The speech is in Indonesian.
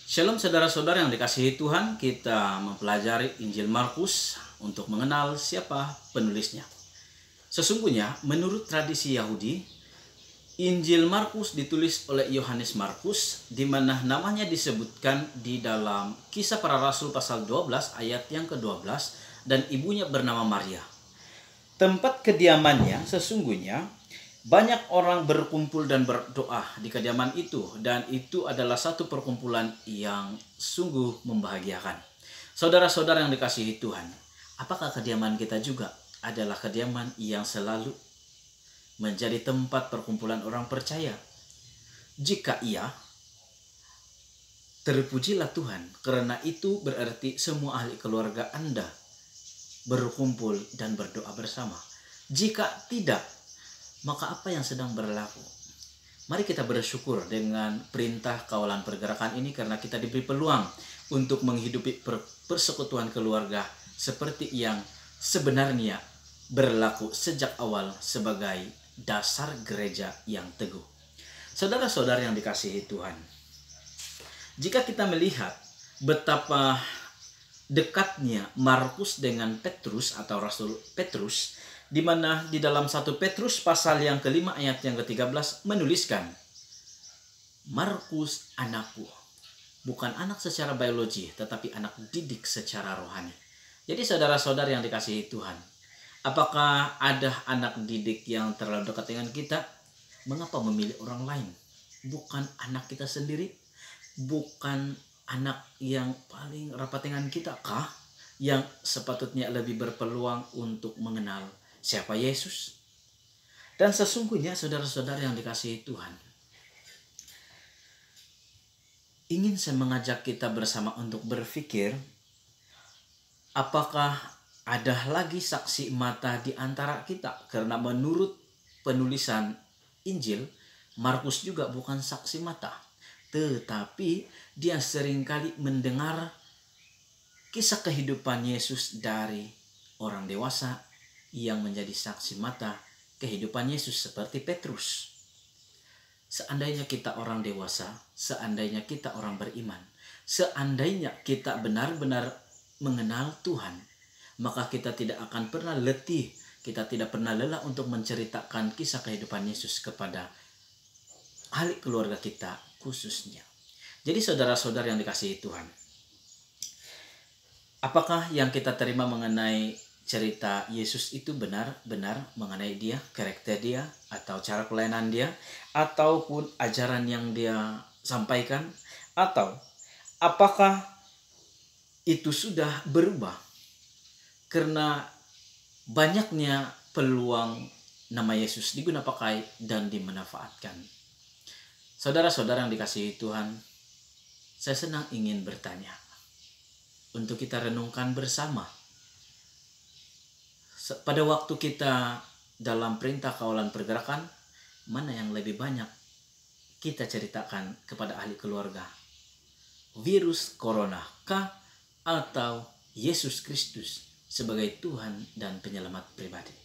Shalom saudara-saudara yang dikasihi Tuhan, kita mempelajari Injil Markus untuk mengenal siapa penulisnya. Sesungguhnya menurut tradisi Yahudi, Injil Markus ditulis oleh Yohanes Markus, di mana namanya disebutkan di dalam Kisah Para Rasul pasal 12 ayat yang ke-12, dan ibunya bernama Maria. Tempat kediamannya sesungguhnya banyak orang berkumpul dan berdoa di kediaman itu, dan itu adalah satu perkumpulan yang sungguh membahagiakan. Saudara-saudara yang dikasihi Tuhan, apakah kediaman kita juga adalah kediaman yang selalu menjadi tempat perkumpulan orang percaya? Jika iya, terpujilah Tuhan, karena itu berarti semua ahli keluarga Anda berkumpul dan berdoa bersama. Jika tidak, maka apa yang sedang berlaku? Mari kita bersyukur dengan perintah kawalan pergerakan ini, karena kita diberi peluang untuk menghidupi persekutuan keluarga seperti yang sebenarnya berlaku sejak awal sebagai dasar gereja yang teguh. Saudara-saudara yang dikasihi Tuhan, jika kita melihat betapa dekatnya Markus dengan Petrus atau Rasul Petrus, di mana di dalam 1 Petrus pasal yang ke-5 ayat yang ke-13 menuliskan, Markus anakku, bukan anak secara biologi, tetapi anak didik secara rohani. Jadi saudara-saudara yang dikasihi Tuhan, apakah ada anak didik yang terlalu dekat dengan kita? Mengapa memilih orang lain? Bukan anak kita sendiri? Bukan anak yang paling rapat dengan kita kah? Yang sepatutnya lebih berpeluang untuk mengenal siapa Yesus? Dan sesungguhnya saudara-saudara yang dikasihi Tuhan, ingin saya mengajak kita bersama untuk berpikir, apakah ada lagi saksi mata di antara kita? Karena menurut penulisan Injil, Markus juga bukan saksi mata, tetapi dia seringkali mendengar kisah kehidupan Yesus dari orang dewasa yang menjadi saksi mata kehidupan Yesus, seperti Petrus. Seandainya kita orang dewasa, seandainya kita orang beriman, seandainya kita benar-benar mengenal Tuhan, maka kita tidak akan pernah letih, kita tidak pernah lelah untuk menceritakan kisah kehidupan Yesus kepada ahli keluarga kita khususnya. Jadi saudara-saudara yang dikasihi Tuhan, apakah yang kita terima mengenai cerita Yesus itu benar-benar mengenai dia, karakter dia, atau cara pelayanan dia, ataupun ajaran yang dia sampaikan? Atau apakah itu sudah berubah karena banyaknya peluang nama Yesus digunakan pakai dan dimanfaatkan? Saudara-saudara yang dikasihi Tuhan, saya senang ingin bertanya untuk kita renungkan bersama. Pada waktu kita dalam perintah kawalan pergerakan, mana yang lebih banyak kita ceritakan kepada ahli keluarga? Virus corona kah, atau Yesus Kristus sebagai Tuhan dan penyelamat pribadi?